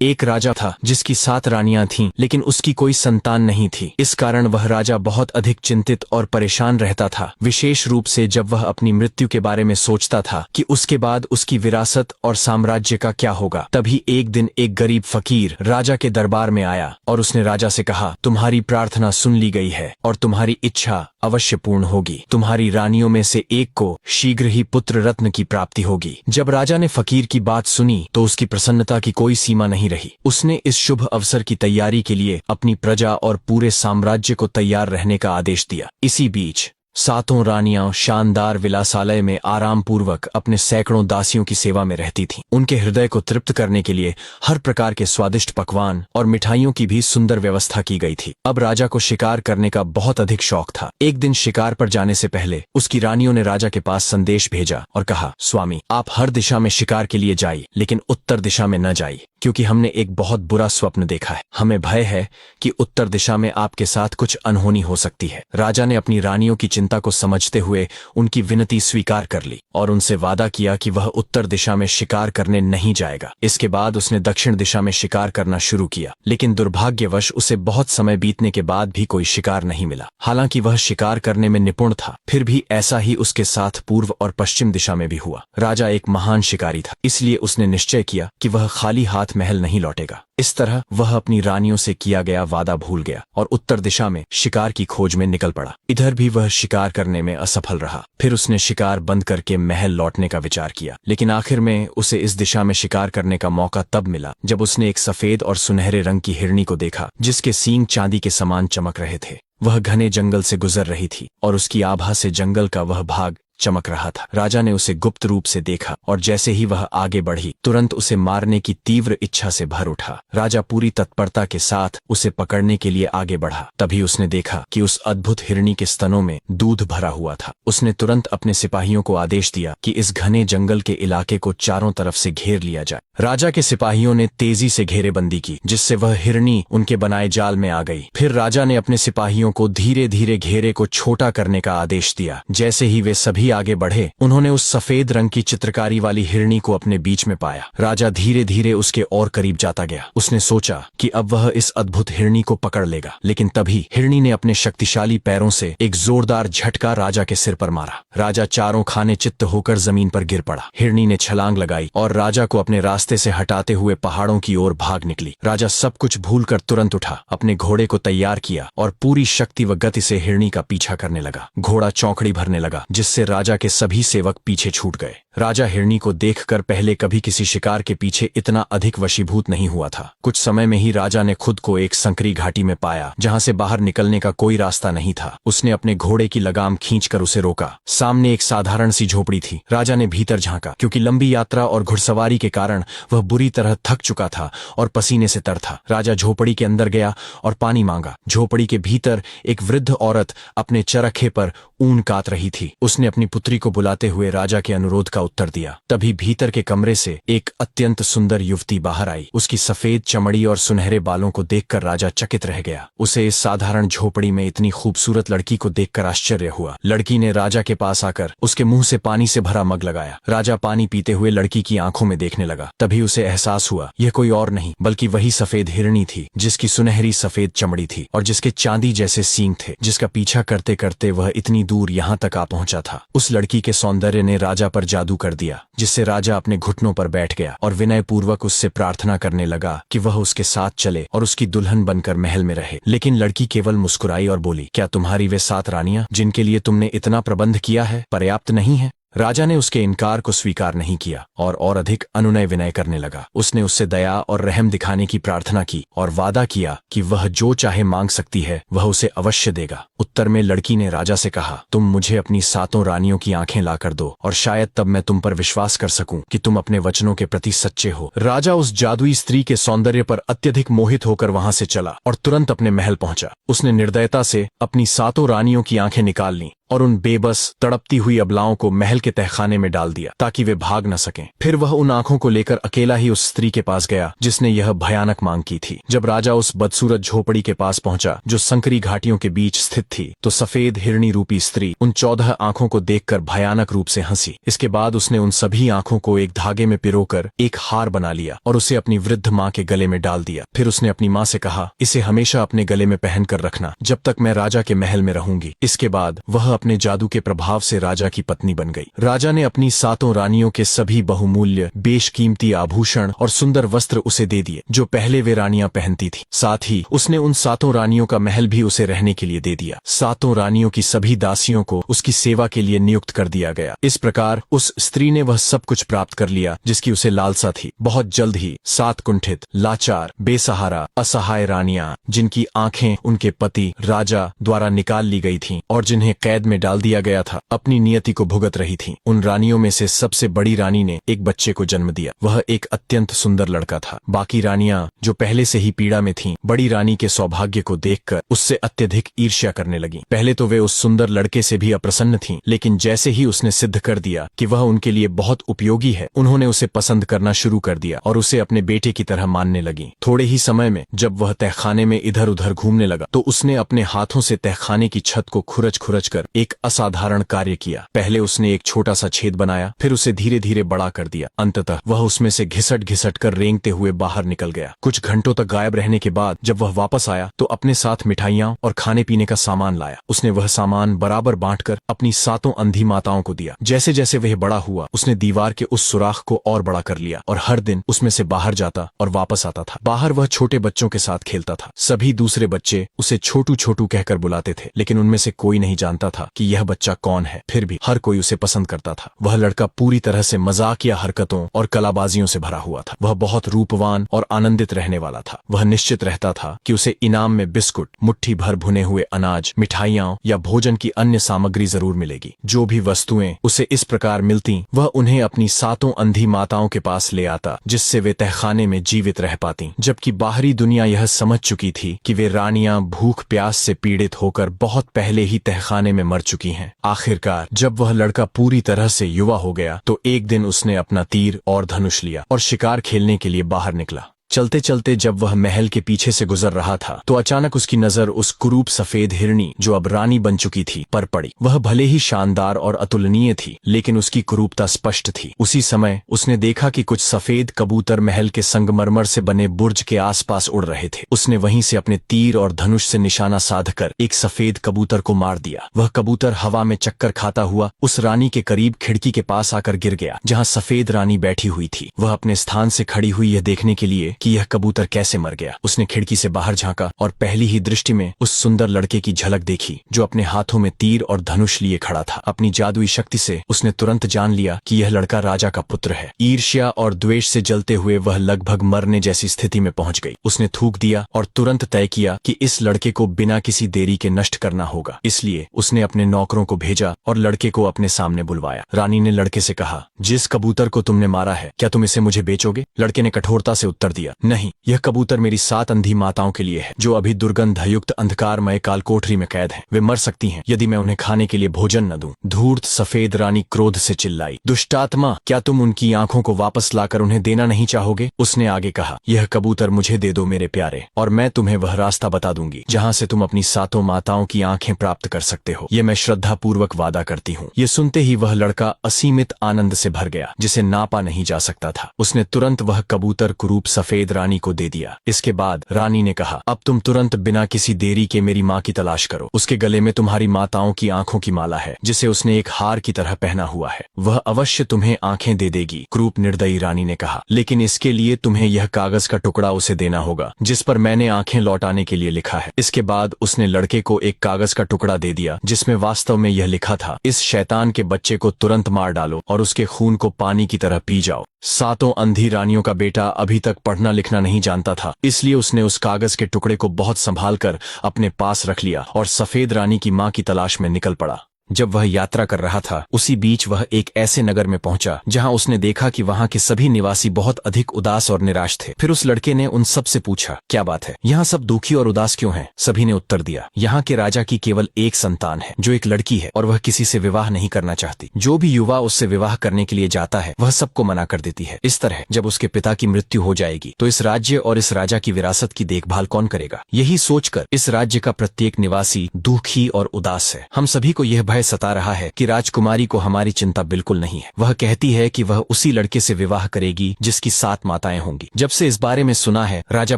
एक राजा था जिसकी 7 रानियां थीं, लेकिन उसकी कोई संतान नहीं थी। इस कारण वह राजा बहुत अधिक चिंतित और परेशान रहता था, विशेष रूप से जब वह अपनी मृत्यु के बारे में सोचता था कि उसके बाद उसकी विरासत और साम्राज्य का क्या होगा। तभी एक दिन एक गरीब फकीर राजा के दरबार में आया और उसने राजा से कहा, तुम्हारी प्रार्थना सुन ली गई है और तुम्हारी इच्छा अवश्य पूर्ण होगी। तुम्हारी रानियों में से एक को शीघ्र ही पुत्र रत्न की प्राप्ति होगी। जब राजा ने फकीर की बात सुनी तो उसकी प्रसन्नता की कोई सीमा नहीं रही। उसने इस शुभ अवसर की तैयारी के लिए अपनी प्रजा और पूरे साम्राज्य को तैयार रहने का आदेश दिया। इसी बीच 7 रानियां शानदार विलासालय में आराम पूर्वक अपने सैकड़ों दासियों की सेवा में रहती थीं। उनके हृदय को तृप्त करने के लिए हर प्रकार के स्वादिष्ट पकवान और मिठाइयों की भी सुंदर व्यवस्था की गई थी। अब राजा को शिकार करने का बहुत अधिक शौक था। एक दिन शिकार पर जाने से पहले उसकी रानियों ने राजा के पास संदेश भेजा और कहा, स्वामी, आप हर दिशा में शिकार के लिए जाइए, लेकिन उत्तर दिशा में न जाइए, क्योंकि हमने एक बहुत बुरा स्वप्न देखा है। हमें भय है कि उत्तर दिशा में आपके साथ कुछ अनहोनी हो सकती है। राजा ने अपनी रानियों की चिंता को समझते हुए उनकी विनती स्वीकार कर ली और उनसे वादा किया कि वह उत्तर दिशा में शिकार करने नहीं जाएगा। इसके बाद उसने दक्षिण दिशा में शिकार करना शुरू किया, लेकिन दुर्भाग्यवश उसे बहुत समय बीतने के बाद भी कोई शिकार नहीं मिला। हालांकि वह शिकार करने में निपुण था, फिर भी ऐसा ही उसके साथ पूर्व और पश्चिम दिशा में भी हुआ। राजा एक महान शिकारी था, इसलिए उसने निश्चय किया कि वह खाली हाथ महल नहीं लौटेगा। इस तरह वह अपनी रानियों से किया गया वादा भूल गया और उत्तर दिशा में शिकार की खोज में निकल पड़ा। इधर भी वह शिकार करने में असफल रहा। फिर उसने शिकार बंद करके महल लौटने का विचार किया, लेकिन आखिर में उसे इस दिशा में शिकार करने का मौका तब मिला जब उसने एक सफेद और सुनहरे रंग की हिरनी को देखा, जिसके सींग चांदी के समान चमक रहे थे। वह घने जंगल से गुजर रही थी और उसकी आभा से जंगल का वह भाग चमक रहा था। राजा ने उसे गुप्त रूप से देखा और जैसे ही वह आगे बढ़ी, तुरंत उसे मारने की तीव्र इच्छा से भर उठा। राजा पूरी तत्परता के साथ उसे पकड़ने के लिए आगे बढ़ा। तभी उसने देखा कि उस अद्भुत हिरनी के स्तनों में दूध भरा हुआ था। उसने तुरंत अपने सिपाहियों को आदेश दिया कि इस घने जंगल के इलाके को चारों तरफ से घेर लिया जाए। राजा के सिपाहियों ने तेजी से घेरेबंदी की, जिससे वह हिरनी उनके बनाए जाल में आ गई। फिर राजा ने अपने सिपाहियों को धीरे धीरे घेरे को छोटा करने का आदेश दिया। जैसे ही वे सभी आगे बढ़े, उन्होंने उस सफेद रंग की चित्रकारी वाली हिरनी को अपने बीच में पाया। राजा धीरे धीरे उसके और करीब जाता गया। उसने सोचा कि अब वह इस अद्भुत हिरनी को पकड़ लेगा, लेकिन तभी हिरनी ने अपने शक्तिशाली पैरों से एक जोरदार झटका राजा के सिर पर मारा। राजा चारों खाने चित्त होकर जमीन पर गिर पड़ा। हिरनी ने छलांग लगाई और राजा को अपने रास्ते से हटाते हुए पहाड़ों की ओर भाग निकली। राजा सब कुछ भूलकर तुरंत उठा, अपने घोड़े को तैयार किया और पूरी शक्ति व गति से हिरनी का पीछा करने लगा। घोड़ा चौकड़ी भरने लगा, जिससे राजा के सभी सेवक पीछे छूट गए। राजा हिरनी को देखकर पहले कभी किसी शिकार के पीछे इतना अधिक वशीभूत नहीं हुआ था। कुछ समय में ही राजा ने खुद को एक संकरी घाटी में पाया, जहां से बाहर निकलने का कोई रास्ता नहीं था। उसने अपने घोड़े की लगाम खींचकर उसे रोका। सामने एक साधारण सी झोपड़ी थी। राजा ने भीतर झांका, क्योंकि लंबी यात्रा और घुड़सवारी के कारण वह बुरी तरह थक चुका था और पसीने से तर था। राजा झोपड़ी के अंदर गया और पानी मांगा। झोपड़ी के भीतर एक वृद्ध औरत अपने चरखे पर ऊन काट रही थी। उसने अपनी पुत्री को बुलाते हुए राजा के अनुरोध का उत्तर दिया। तभी भीतर के कमरे से एक अत्यंत सुंदर युवती बाहर आई। उसकी सफेद चमड़ी और सुनहरे बालों को देखकर राजा चकित रह गया। उसे इस साधारण झोपड़ी में इतनी खूबसूरत लड़की को देखकर आश्चर्य हुआ। लड़की ने राजा के पास आकर उसके मुंह से पानी से भरा मग लगाया। राजा पानी पीते हुए लड़की की आंखों में देखने लगा। तभी उसे एहसास हुआ यह कोई और नहीं बल्कि वही सफेद हिरनी थी, जिसकी सुनहरी सफेद चमड़ी थी और जिसके चांदी जैसे सींग थे, जिसका पीछा करते करते वह इतनी दूर यहाँ तक आ पहुंचा था। उस लड़की के सौंदर्य ने राजा पर जादू कर दिया, जिससे राजा अपने घुटनों पर बैठ गया और विनय पूर्वक उससे प्रार्थना करने लगा कि वह उसके साथ चले और उसकी दुल्हन बनकर महल में रहे। लेकिन लड़की केवल मुस्कुराई और बोली, क्या तुम्हारी वे 7 रानियां जिनके लिए तुमने इतना प्रबंध किया है पर्याप्त नहीं है? राजा ने उसके इनकार को स्वीकार नहीं किया और अधिक अनुनय विनय करने लगा। उसने उससे दया और रहम दिखाने की प्रार्थना की और वादा किया कि वह जो चाहे मांग सकती है वह उसे अवश्य देगा। उत्तर में लड़की ने राजा से कहा, तुम मुझे अपनी 7 रानियों की आंखें लाकर दो और शायद तब मैं तुम पर विश्वास कर सकूं कि तुम अपने वचनों के प्रति सच्चे हो। राजा उस जादुई स्त्री के सौंदर्य पर अत्यधिक मोहित होकर वहां से चला और तुरंत अपने महल पहुंचा। उसने निर्दयता से अपनी 7 रानियों की आंखें निकाल लीं और उन बेबस तड़पती हुई अबलाओं को महल के तहखाने में डाल दिया ताकि वे भाग न सकें। फिर वह उन आंखों को लेकर अकेला ही उस स्त्री के पास गया जिसने यह भयानक मांग की थी। जब राजा उस बदसूरत झोपड़ी के पास पहुंचा जो संकरी घाटियों के बीच स्थित थी, तो सफेद हिरणी रूपी स्त्री उन 14 आंखों को देखकर भयानक रूप से हंसी। इसके बाद उसने उन सभी आंखों को एक धागे में पिरोकर एक हार बना लिया और उसे अपनी वृद्ध माँ के गले में डाल दिया। फिर उसने अपनी माँ से कहा, इसे हमेशा अपने गले में पहन कर रखना जब तक मैं राजा के महल में रहूंगी। इसके बाद वह अपने जादू के प्रभाव से राजा की पत्नी बन गई। राजा ने अपनी 7 रानियों के सभी बहुमूल्य बेशकीमती आभूषण और सुंदर वस्त्र उसे दे दिए जो पहले वे रानियां पहनती थी। साथ ही उसने उन 7 रानियों का महल भी उसे रहने के लिए दे दिया। 7 रानियों की सभी दासियों को उसकी सेवा के लिए नियुक्त कर दिया गया। इस प्रकार उस स्त्री ने वह सब कुछ प्राप्त कर लिया जिसकी उसे लालसा थी। बहुत जल्द ही 7 कुंठित, लाचार, बेसहारा, असहाय रानियां जिनकी आंखें उनके पति राजा द्वारा निकाल ली गई थीं और जिन्हें कैद में डाल दिया गया था, अपनी नियति को भुगत रही थीं। उन रानियों में से सबसे बड़ी रानी ने एक बच्चे को जन्म दिया। वह एक अत्यंत सुंदर लड़का था। बाकी रानियां जो पहले से ही पीड़ा में थीं, बड़ी रानी के सौभाग्य को देखकर उससे अत्यधिक ईर्ष्या करने लगीं। पहले तो वे उस सुंदर लड़के से भी अप्रसन्न थीं, लेकिन जैसे ही उसने सिद्ध कर दिया कि वह उनके लिए बहुत उपयोगी है, उन्होंने उसे पसंद करना शुरू कर दिया और उसे अपने बेटे की तरह मानने लगीं। थोड़े ही समय में जब वह तहखाने में इधर उधर घूमने लगा तो उसने अपने हाथों से तहखाने की छत को खुरच खुरच कर एक असाधारण कार्य किया। पहले उसने एक छोटा सा छेद बनाया, फिर उसे धीरे धीरे बड़ा कर दिया। अंततः वह उसमें से घिसट घिसट कर रेंगते हुए बाहर निकल गया। कुछ घंटों तक गायब रहने के बाद जब वह वापस आया तो अपने साथ मिठाइयां और खाने पीने का सामान लाया। उसने वह सामान बराबर बांटकर अपनी 7 अंधी माताओं को दिया। जैसे जैसे वह बड़ा हुआ, उसने दीवार के उस सुराख को और बड़ा कर लिया और हर दिन उसमें से बाहर जाता और वापस आता था। बाहर वह छोटे बच्चों के साथ खेलता था। सभी दूसरे बच्चे उसे छोटू छोटू कहकर बुलाते थे, लेकिन उनमें से कोई नहीं जानता था कि यह बच्चा कौन है। फिर भी हर कोई उसे पसंद करता था। वह लड़का पूरी तरह से मजाकिया हरकतों और कलाबाजियों से भरा हुआ था। वह बहुत रूपवान और आनंदित रहने वाला था। वह निश्चित रहता था कि उसे इनाम में बिस्कुट, मुट्ठी भर भुने हुए अनाज, मिठाइयां या भोजन की अन्य सामग्री जरूर मिलेगी। जो भी वस्तुएं उसे इस प्रकार मिलती, वह उन्हें अपनी 7 अंधी माताओं के पास ले आता, जिससे वे तहखाने में जीवित रह पाती। जबकि बाहरी दुनिया यह समझ चुकी थी कि वे रानियां भूख प्यास से पीड़ित होकर बहुत पहले ही तहखाने में मर चुकी हैं। आखिरकार जब वह लड़का पूरी तरह से युवा हो गया तो एक दिन उसने अपना तीर और धनुष लिया और शिकार खेलने के लिए बाहर निकला। चलते चलते जब वह महल के पीछे से गुजर रहा था तो अचानक उसकी नजर उस कुरूप सफेद हिरणी, जो अब रानी बन चुकी थी, पर पड़ी। वह भले ही शानदार और अतुलनीय थी, लेकिन उसकी कुरूपता स्पष्ट थी। उसी समय उसने देखा कि कुछ सफेद कबूतर महल के संगमरमर से बने बुर्ज के आसपास उड़ रहे थे। उसने वहीं से अपने तीर और धनुष से निशाना साधकर एक सफेद कबूतर को मार दिया। वह कबूतर हवा में चक्कर खाता हुआ उस रानी के करीब खिड़की के पास आकर गिर गया, जहाँ सफेद रानी बैठी हुई थी। वह अपने स्थान से खड़ी हुई यह देखने के लिए कि यह कबूतर कैसे मर गया। उसने खिड़की से बाहर झांका और पहली ही दृष्टि में उस सुंदर लड़के की झलक देखी जो अपने हाथों में तीर और धनुष लिए खड़ा था। अपनी जादुई शक्ति से उसने तुरंत जान लिया कि यह लड़का राजा का पुत्र है। ईर्ष्या और द्वेष से जलते हुए वह लगभग मरने जैसी स्थिति में पहुंच गई। उसने थूक दिया और तुरंत तय किया कि इस लड़के को बिना किसी देरी के नष्ट करना होगा। इसलिए उसने अपने नौकरों को भेजा और लड़के को अपने सामने बुलवाया। रानी ने लड़के से कहा, जिस कबूतर को तुमने मारा है, क्या तुम इसे मुझे बेचोगे? लड़के ने कठोरता से उत्तर दिया, नहीं, यह कबूतर मेरी 7 अंधी माताओं के लिए है, जो अभी दुर्गंधयुक्त अंधकारमय कालकोठरी में कैद हैं। वे मर सकती हैं यदि मैं उन्हें खाने के लिए भोजन न दूं। धूर्त सफेद रानी क्रोध से चिल्लाई, दुष्टात्मा, क्या तुम उनकी आंखों को वापस लाकर उन्हें देना नहीं चाहोगे? उसने आगे कहा, यह कबूतर मुझे दे दो मेरे प्यारे, और मैं तुम्हें वह रास्ता बता दूंगी जहाँ से तुम अपनी 7 माताओं की आंखें प्राप्त कर सकते हो। ये मैं श्रद्धा पूर्वक वादा करती हूँ। ये सुनते ही वह लड़का असीमित आनंद से भर गया, जिसे नापा नहीं जा सकता था। उसने तुरंत वह कबूतर कुरूप सफेद रानी को दे दिया। इसके बाद रानी ने कहा, अब तुम तुरंत बिना किसी देरी के मेरी माँ की तलाश करो। उसके गले में तुम्हारी माताओं की आंखों की माला है, जिसे उसने एक हार की तरह पहना हुआ है। वह अवश्य तुम्हें आंखें दे देगी। क्रूप निर्दयी रानी ने कहा, लेकिन इसके लिए तुम्हें यह कागज का टुकड़ा उसे देना होगा जिस पर मैंने आंखें लौटाने के लिए लिखा है। इसके बाद उसने लड़के को एक कागज का टुकड़ा दे दिया जिसमें वास्तव में यह लिखा था, इस शैतान के बच्चे को तुरंत मार डालो और उसके खून को पानी की तरह पी जाओ। 7 अंधी रानियों का बेटा अभी तक पढ़ना लिखना नहीं जानता था, इसलिए उसने उस कागज के टुकड़े को बहुत संभाल कर अपने पास रख लिया और सफेद रानी की मां की तलाश में निकल पड़ा। जब वह यात्रा कर रहा था उसी बीच वह एक ऐसे नगर में पहुंचा जहां उसने देखा कि वहां के सभी निवासी बहुत अधिक उदास और निराश थे। फिर उस लड़के ने उन सब से पूछा, क्या बात है, यहाँ सब दुखी और उदास क्यों हैं? सभी ने उत्तर दिया, यहाँ के राजा की केवल एक संतान है जो एक लड़की है और वह किसी से विवाह नहीं करना चाहती। जो भी युवा उससे विवाह करने के लिए जाता है वह सबको मना कर देती है। इस तरह जब उसके पिता की मृत्यु हो जाएगी तो इस राज्य और इस राजा की विरासत की देखभाल कौन करेगा? यही सोचकर इस राज्य का प्रत्येक निवासी दुखी और उदास है। हम सभी को यह भय सता रहा है कि राजकुमारी को हमारी चिंता बिल्कुल नहीं है। वह कहती है कि वह उसी लड़के से विवाह करेगी जिसकी 7 माताएं होंगी। जब से इस बारे में सुना है राजा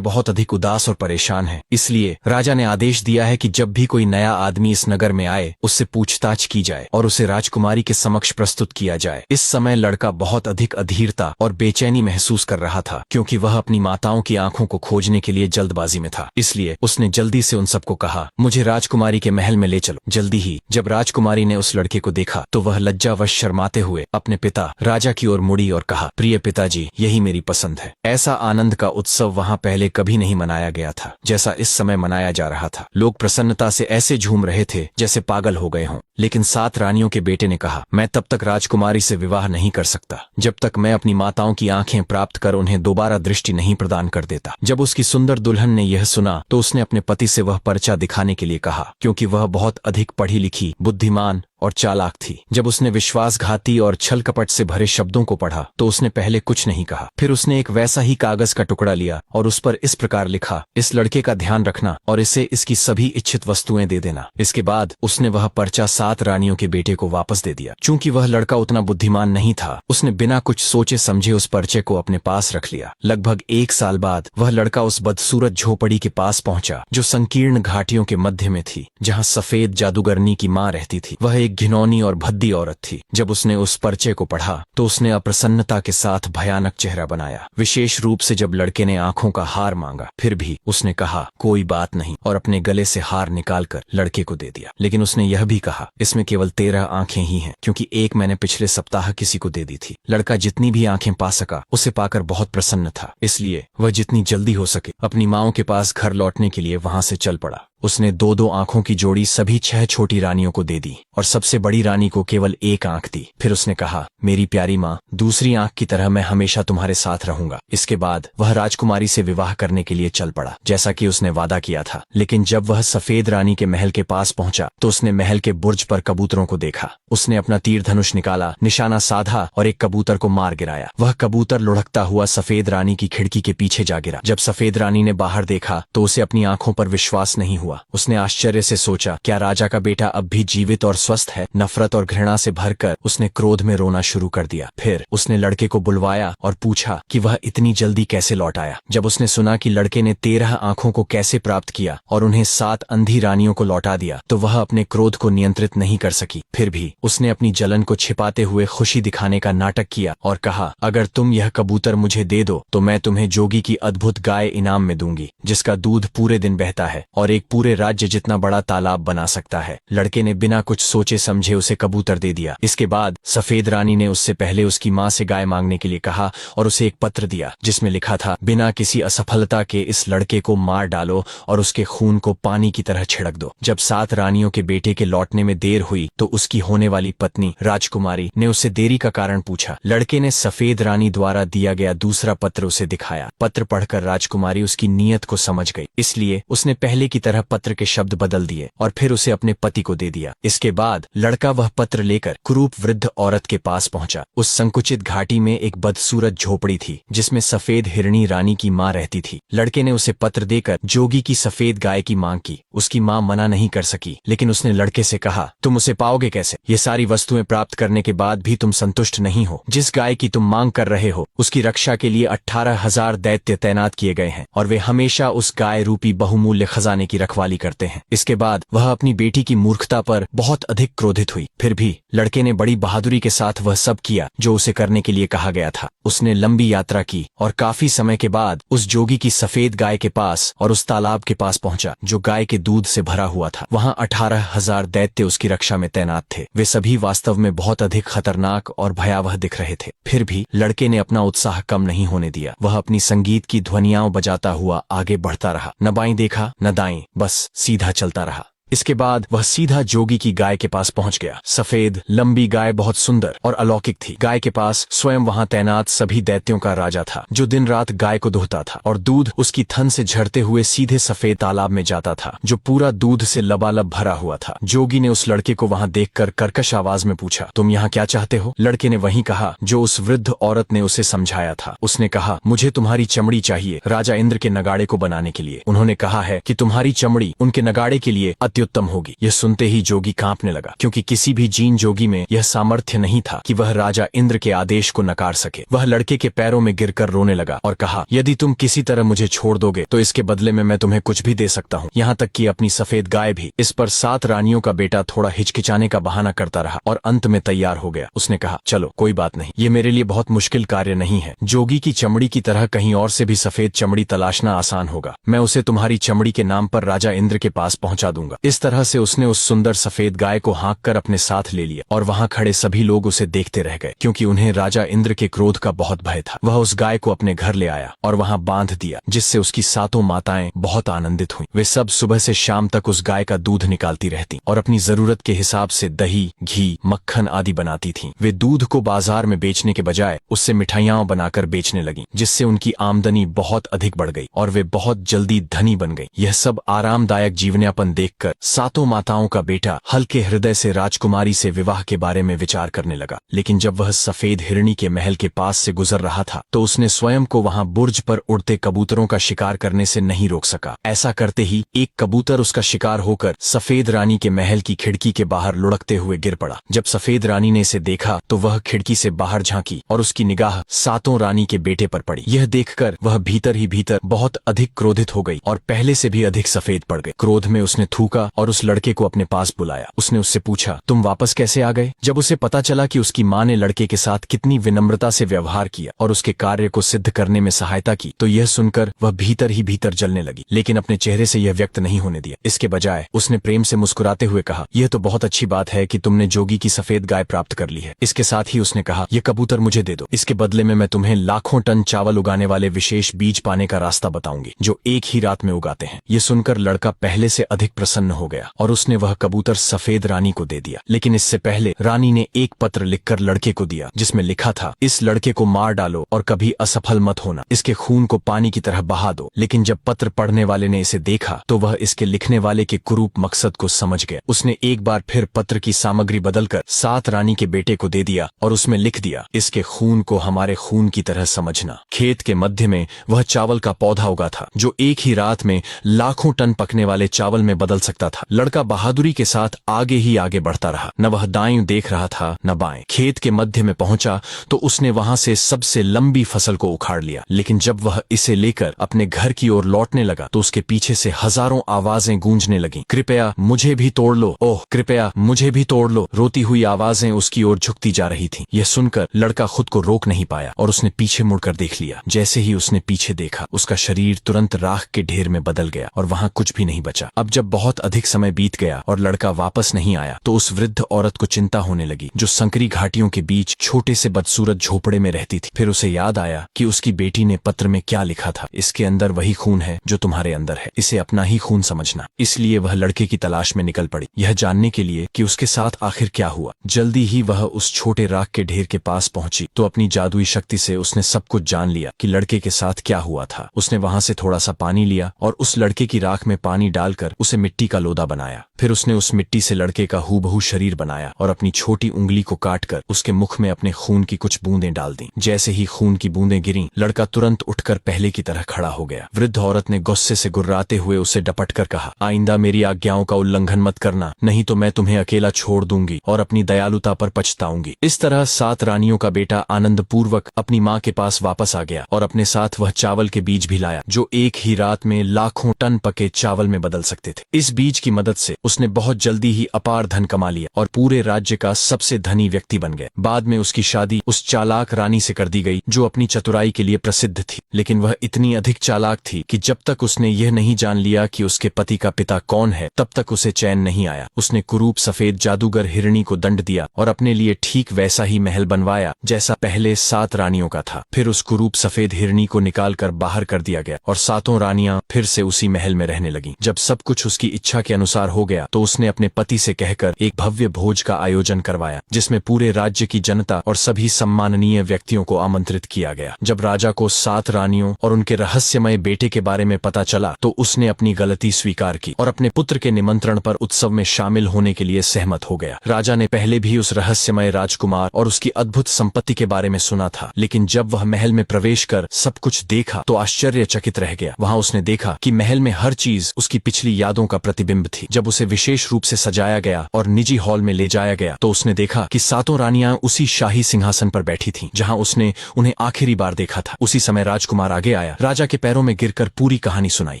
बहुत अधिक उदास और परेशान है। इसलिए राजा ने आदेश दिया है कि जब भी कोई नया आदमी इस नगर में आए उससे पूछताछ की जाए और उसे राजकुमारी के समक्ष प्रस्तुत किया जाए। इस समय लड़का बहुत अधिक अधीरता और बेचैनी महसूस कर रहा था क्योंकि वह अपनी माताओं की आंखों को खोजने के लिए जल्दबाजी में था। इसलिए उसने जल्दी से उन सबको कहा, मुझे राजकुमारी के महल में ले चलो। जल्दी ही जब राजकुमारी ने उस लड़के को देखा तो वह लज्जावश शर्माते हुए अपने पिता राजा की ओर मुड़ी और कहा, प्रिय पिताजी, यही मेरी पसंद है। ऐसा आनंद का उत्सव वहां पहले कभी नहीं मनाया गया था जैसा इस समय मनाया जा रहा था। लोग प्रसन्नता से ऐसे झूम रहे थे जैसे पागल हो गए हों। लेकिन 7 रानियों के बेटे ने कहा, मैं तब तक राजकुमारी से विवाह नहीं कर सकता जब तक मैं अपनी माताओं की आंखें प्राप्त कर उन्हें दोबारा दृष्टि नहीं प्रदान कर देता। जब उसकी सुंदर दुल्हन ने यह सुना तो उसने अपने पति से वह पर्चा दिखाने के लिए कहा क्योंकि वह बहुत अधिक पढ़ी लिखी, बुद्धिमान और चालाक थी। जब उसने विश्वासघाती और छल कपट से भरे शब्दों को पढ़ा तो उसने पहले कुछ नहीं कहा। फिर उसने एक वैसा ही कागज का टुकड़ा लिया और उस पर इस प्रकार लिखा, इस लड़के का ध्यान रखना और इसे इसकी सभी इच्छित वस्तुएं दे देना। इसके बाद उसने वह पर्चा 7 रानियों के बेटे को वापस दे दिया। चूंकि वह लड़का उतना बुद्धिमान नहीं था उसने बिना कुछ सोचे समझे उस पर्चे को अपने पास रख लिया। लगभग 1 साल बाद वह लड़का उस बदसूरत झोपड़ी के पास पहुंचा जो संकीर्ण घाटियों के मध्य में थी, जहां सफेद जादूगरनी की मां रहती थी। वह एक घिनौनी और भद्दी औरत थी। जब उसने उस पर्चे को पढ़ा तो उसने अप्रसन्नता के साथ भयानक चेहरा बनाया, विशेष रूप से जब लड़के ने आंखों का हार मांगा। फिर भी उसने कहा, कोई बात नहीं, और अपने गले से हार निकालकर लड़के को दे दिया। लेकिन उसने यह भी कहा, इसमें केवल 13 आंखें ही हैं क्योंकि एक मैंने पिछले सप्ताह किसी को दे दी थी। लड़का जितनी भी आंखें पा सका उसे पाकर बहुत प्रसन्न था, इसलिए वह जितनी जल्दी हो सके अपनी माओं के पास घर लौटने के लिए वहां से चल पड़ा। उसने 2-2 आंखों की जोड़ी सभी 6 छोटी रानियों को दे दी और सबसे बड़ी रानी को केवल 1 आंख दी। फिर उसने कहा, मेरी प्यारी माँ, दूसरी आंख की तरह मैं हमेशा तुम्हारे साथ रहूंगा। इसके बाद वह राजकुमारी से विवाह करने के लिए चल पड़ा जैसा कि उसने वादा किया था। लेकिन जब वह सफेद रानी के महल के पास पहुंचा तो उसने महल के बुर्ज पर कबूतरों को देखा। उसने अपना तीर धनुष निकाला, निशाना साधा और एक कबूतर को मार गिराया। वह कबूतर लुढ़कता हुआ सफेद रानी की खिड़की के पीछे जा गिरा। जब सफेद रानी ने बाहर देखा तो उसे अपनी आंखों पर विश्वास नहीं हुआ। उसने आश्चर्य से सोचा, क्या राजा का बेटा अब भी जीवित और स्वस्थ है? नफरत और घृणा से भरकर उसने क्रोध में रोना शुरू कर दिया। फिर उसने लड़के को बुलवाया और पूछा कि वह इतनी जल्दी कैसे लौट आया। जब उसने सुना कि लड़के ने 13 आंखों को कैसे प्राप्त किया और उन्हें 7 अंधी रानियों को लौटा दिया तो वह अपने क्रोध को नियंत्रित नहीं कर सकी। फिर भी उसने अपनी जलन को छिपाते हुए खुशी दिखाने का नाटक किया और कहा, अगर तुम यह कबूतर मुझे दे दो तो मैं तुम्हें जोगी की अद्भुत गाय इनाम में दूंगी जिसका दूध पूरे दिन बहता है और एक पूरे राज्य जितना बड़ा तालाब बना सकता है। लड़के ने बिना कुछ सोचे समझे उसे कबूतर दे दिया। इसके बाद सफेद रानी ने उससे पहले उसकी माँ से गाय मांगने के लिए कहा और उसे एक पत्र दिया जिसमें लिखा था, बिना किसी असफलता के इस लड़के को मार डालो और उसके खून को पानी की तरह छिड़क दो। जब 7 रानियों के बेटे के लौटने में देर हुई तो उसकी होने वाली पत्नी राजकुमारी ने उससे देरी का कारण पूछा। लड़के ने सफेद रानी द्वारा दिया गया दूसरा पत्र उसे दिखाया। पत्र पढ़कर राजकुमारी उसकी नीयत को समझ गई, इसलिए उसने पहले की तरह पत्र के शब्द बदल दिए और फिर उसे अपने पति को दे दिया। इसके बाद लड़का वह पत्र लेकर कुरूप वृद्ध औरत के पास पहुंचा। उस संकुचित घाटी में एक बदसूरत झोपड़ी थी जिसमें सफेद हिरणी रानी की मां रहती थी। लड़के ने उसे पत्र देकर जोगी की सफेद गाय की मांग की। उसकी मां मना नहीं कर सकी, लेकिन उसने लड़के से कहा, तुम उसे पाओगे कैसे? ये सारी वस्तुएं प्राप्त करने के बाद भी तुम संतुष्ट नहीं हो। जिस गाय की तुम मांग कर रहे हो उसकी रक्षा के लिए 18,000 दैत्य तैनात किए गए हैं और वे हमेशा उस गाय रूपी बहुमूल्य खजाने की रखवाली करते हैं। इसके बाद वह अपनी बेटी की मूर्खता पर बहुत अधिक क्रोधित हुई। फिर भी लड़के ने बड़ी बहादुरी के साथ वह सब किया जो उसे करने के लिए कहा गया था। उसने लंबी यात्रा की और काफी समय के बाद उस जोगी की सफेद गाय के पास और उस तालाब के पास पहुंचा जो गाय के दूध से भरा हुआ था। वहां 18,000 दैत्य उसकी रक्षा में तैनात थे। वे सभी वास्तव में बहुत अधिक खतरनाक और भयावह दिख रहे थे। फिर भी लड़के ने अपना उत्साह कम नहीं होने दिया। वह अपनी संगीत की ध्वनियां बजाता हुआ आगे बढ़ता रहा। न बाईं देखा न दाएं, बस सीधा चलता रहा। इसके बाद वह सीधा जोगी की गाय के पास पहुंच गया। सफेद लंबी गाय बहुत सुंदर और अलौकिक थी। गाय के पास स्वयं वहां तैनात सभी दैत्यों का राजा था, जो दिन रात गाय को दुहता था और दूध उसकी थन से झरते हुए सीधे सफेद तालाब में जाता था, जो पूरा दूध से लबालब भरा हुआ था। जोगी ने उस लड़के को वहां देखकर कर्कश आवाज में पूछा, तुम यहाँ क्या चाहते हो? लड़के ने वही कहा जो उस वृद्ध औरत ने उसे समझाया था। उसने कहा, मुझे तुम्हारी चमड़ी चाहिए राजा इंद्र के नगाड़े को बनाने के लिए। उन्होंने कहा है कि तुम्हारी चमड़ी उनके नगाड़े के लिए अत्युत्तम होगी। यह सुनते ही जोगी कांपने लगा, क्योंकि किसी भी जीन जोगी में यह सामर्थ्य नहीं था कि वह राजा इंद्र के आदेश को नकार सके। वह लड़के के पैरों में गिरकर रोने लगा और कहा, यदि तुम किसी तरह मुझे छोड़ दोगे तो इसके बदले में मैं तुम्हें कुछ भी दे सकता हूँ, यहाँ तक कि अपनी सफेद गाय भी। इस पर 7 रानियों का बेटा थोड़ा हिचकिचाने का बहाना करता रहा और अंत में तैयार हो गया। उसने कहा, चलो कोई बात नहीं, ये मेरे लिए बहुत मुश्किल कार्य नहीं है। जोगी की चमड़ी की तरह कहीं और से भी सफेद चमड़ी तलाशना आसान होगा। मैं उसे तुम्हारी चमड़ी के नाम पर राजा इंद्र के पास पहुंचा दूंगा। इस तरह से उसने उस सुंदर सफेद गाय को हाँक कर अपने साथ ले लिया और वहां खड़े सभी लोग उसे देखते रह गए, क्योंकि उन्हें राजा इंद्र के क्रोध का बहुत भय था। वह उस गाय को अपने घर ले आया और वहां बांध दिया, जिससे उसकी 7 माताएं बहुत आनंदित हुईं। वे सब सुबह से शाम तक उस गाय का दूध निकालती रहती और अपनी जरूरत के हिसाब से दही, घी, मक्खन आदि बनाती थीं। वे दूध को बाजार में बेचने के बजाय उससे मिठाइयां बनाकर बेचने लगीं, जिससे उनकी आमदनी बहुत अधिक बढ़ गई और वे बहुत जल्दी धनी बन गई। यह सब आरामदायक जीवनयापन देखकर 7 माताओं का बेटा हल्के हृदय से राजकुमारी से विवाह के बारे में विचार करने लगा। लेकिन जब वह सफेद हिरणी के महल के पास से गुजर रहा था तो उसने स्वयं को वहां बुर्ज पर उड़ते कबूतरों का शिकार करने से नहीं रोक सका। ऐसा करते ही एक कबूतर उसका शिकार होकर सफेद रानी के महल की खिड़की के बाहर लुढ़कते हुए गिर पड़ा। जब सफेद रानी ने इसे देखा तो वह खिड़की से बाहर झांकी और उसकी निगाह 7 रानी के बेटे पर पड़ी। यह देखकर वह भीतर ही भीतर बहुत अधिक क्रोधित हो गई और पहले से भी अधिक सफेद पड़ गई। क्रोध में उसने थूका और उस लड़के को अपने पास बुलाया। उसने उससे पूछा, तुम वापस कैसे आ गए? जब उसे पता चला कि उसकी माँ ने लड़के के साथ कितनी विनम्रता से व्यवहार किया और उसके कार्य को सिद्ध करने में सहायता की, तो यह सुनकर वह भीतर ही भीतर जलने लगी, लेकिन अपने चेहरे से यह व्यक्त नहीं होने दिया। इसके बजाय उसने प्रेम से मुस्कुराते हुए कहा, यह तो बहुत अच्छी बात है कि तुमने जोगी की सफेद गाय प्राप्त कर ली है। इसके साथ ही उसने कहा, यह कबूतर मुझे दे दो, इसके बदले में मैं तुम्हें लाखों टन चावल उगाने वाले विशेष बीज पाने का रास्ता बताऊंगी, जो एक ही रात में उगाते हैं। ये सुनकर लड़का पहले से अधिक प्रसन्न हो गया और उसने वह कबूतर सफेद रानी को दे दिया। लेकिन इससे पहले रानी ने एक पत्र लिखकर लड़के को दिया, जिसमें लिखा था, इस लड़के को मार डालो और कभी असफल मत होना, इसके खून को पानी की तरह बहा दो। लेकिन जब पत्र पढ़ने वाले ने इसे देखा तो वह इसके लिखने वाले के कुरूप मकसद को समझ गया। उसने एक बार फिर पत्र की सामग्री बदलकर 7 रानी के बेटे को दे दिया और उसमें लिख दिया, इसके खून को हमारे खून की तरह समझना। खेत के मध्य में वह चावल का पौधा उगा था, जो एक ही रात में लाखों टन पकने वाले चावल में बदल सकता था। लड़का बहादुरी के साथ आगे ही आगे बढ़ता रहा, न वह दाएं देख रहा था न बाएं। खेत के मध्य में पहुंचा तो उसने वहां से सबसे लंबी फसल को उखाड़ लिया। लेकिन जब वह इसे लेकर अपने घर की ओर लौटने लगा तो उसके पीछे से हजारों आवाजें गूंजने लगीं, कृपया मुझे भी तोड़ लो, ओह कृपया मुझे भी तोड़ लो। रोती हुई आवाजें उसकी ओर झुकती जा रही थीं। यह सुनकर लड़का खुद को रोक नहीं पाया और उसने पीछे मुड़कर देख लिया। जैसे ही उसने पीछे देखा, उसका शरीर तुरंत राख के ढेर में बदल गया और वहां कुछ भी नहीं बचा। अब जब बहुत अधिक समय बीत गया और लड़का वापस नहीं आया तो उस वृद्ध औरत को चिंता होने लगी, जो संकरी घाटियों के बीच छोटे से बदसूरत झोपड़े में रहती थी। फिर उसे याद आया कि उसकी बेटी ने पत्र में क्या लिखा था, इसके अंदर वही खून है जो तुम्हारे अंदर है, इसे अपना ही खून समझना। इसलिए वह लड़के की तलाश में निकल पड़ी, यह जानने के लिए कि उसके साथ आखिर क्या हुआ। जल्दी ही वह उस छोटे राख के ढेर के पास पहुंची तो अपनी जादुई शक्ति से उसने सब कुछ जान लिया कि लड़के के साथ क्या हुआ था। उसने वहां से थोड़ा सा पानी लिया और उस लड़के की राख में पानी डालकर उसे मिट्टी का लोदा बनाया। फिर उसने उस मिट्टी से लड़के का हूबहू शरीर बनाया और अपनी छोटी उंगली को काटकर उसके मुख में अपने खून की कुछ बूंदें डाल दी। जैसे ही खून की बूंदें गिरीं, लड़का तुरंत उठकर पहले की तरह खड़ा हो गया। वृद्ध औरत ने गुस्से से गुर्राते हुए उसे डपटकर कहा, आइंदा मेरी आज्ञाओं का उल्लंघन मत करना, नहीं तो मैं तुम्हें अकेला छोड़ दूंगी और अपनी दयालुता पर पछताऊंगी। इस तरह 7 रानियों का बेटा आनंद पूर्वक अपनी माँ के पास वापस आ गया और अपने साथ वह चावल के बीज भी लाया, जो एक ही रात में लाखों टन पके चावल में बदल सकते थे। इस बीज की मदद से उसने बहुत जल्दी ही अपार धन कमा लिया और पूरे राज्य का सबसे धनी व्यक्ति बन गया। बाद में उसकी शादी उस चालाक रानी से कर दी गई, जो अपनी चतुराई के लिए प्रसिद्ध थी। लेकिन वह इतनी अधिक चालाक थी कि जब तक उसने यह नहीं जान लिया कि उसके पति का पिता कौन है, तब तक उसे चैन नहीं आया। उसने कुरूप सफेद जादूगर हिरणी को दंड दिया और अपने लिए ठीक वैसा ही महल बनवाया जैसा पहले 7 रानियों का था। फिर उस कुरूप सफेद हिरणी को निकालकर बाहर कर दिया गया और 7 रानियां फिर से उसी महल में रहने लगीं। जब सब कुछ उसकी इच्छा इच्छा के अनुसार हो गया तो उसने अपने पति से कहकर एक भव्य भोज का आयोजन करवाया, जिसमें पूरे राज्य की जनता और सभी सम्माननीय व्यक्तियों को आमंत्रित किया गया। जब राजा को 7 रानियों और उनके रहस्यमय बेटे के बारे में पता चला तो उसने अपनी गलती स्वीकार की और अपने पुत्र के निमंत्रण पर उत्सव में शामिल होने के लिए सहमत हो गया। राजा ने पहले भी उस रहस्यमय राजकुमार और उसकी अद्भुत संपत्ति के बारे में सुना था, लेकिन जब वह महल में प्रवेश कर सब कुछ देखा तो आश्चर्यचकित रह गया। वहां उसने देखा कि महल में हर चीज उसकी पिछली यादों का प्रतिबिंब थी। जब उसे विशेष रूप से सजाया गया और निजी हॉल में ले जाया गया तो उसने देखा कि 7 रानियां उसी शाही सिंहासन पर बैठी थीं, जहां उसने उन्हें आखिरी बार देखा था। उसी समय राजकुमार आगे आया, राजा के पैरों में गिरकर पूरी कहानी सुनाई।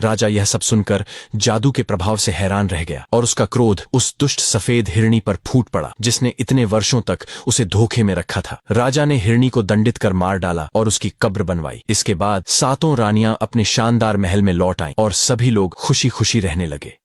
राजा यह सब सुनकर जादू के प्रभाव से हैरान रह गया और उसका क्रोध उस दुष्ट सफेद हिरणी पर फूट पड़ा जिसने इतने वर्षों तक उसे धोखे में रखा था। राजा ने हिरणी को दंडित कर मार डाला और उसकी कब्र बनवाई। इसके बाद 7 रानियां अपने शानदार महल में लौट आईं और सभी लोग खुशी खुशी रहने लगे।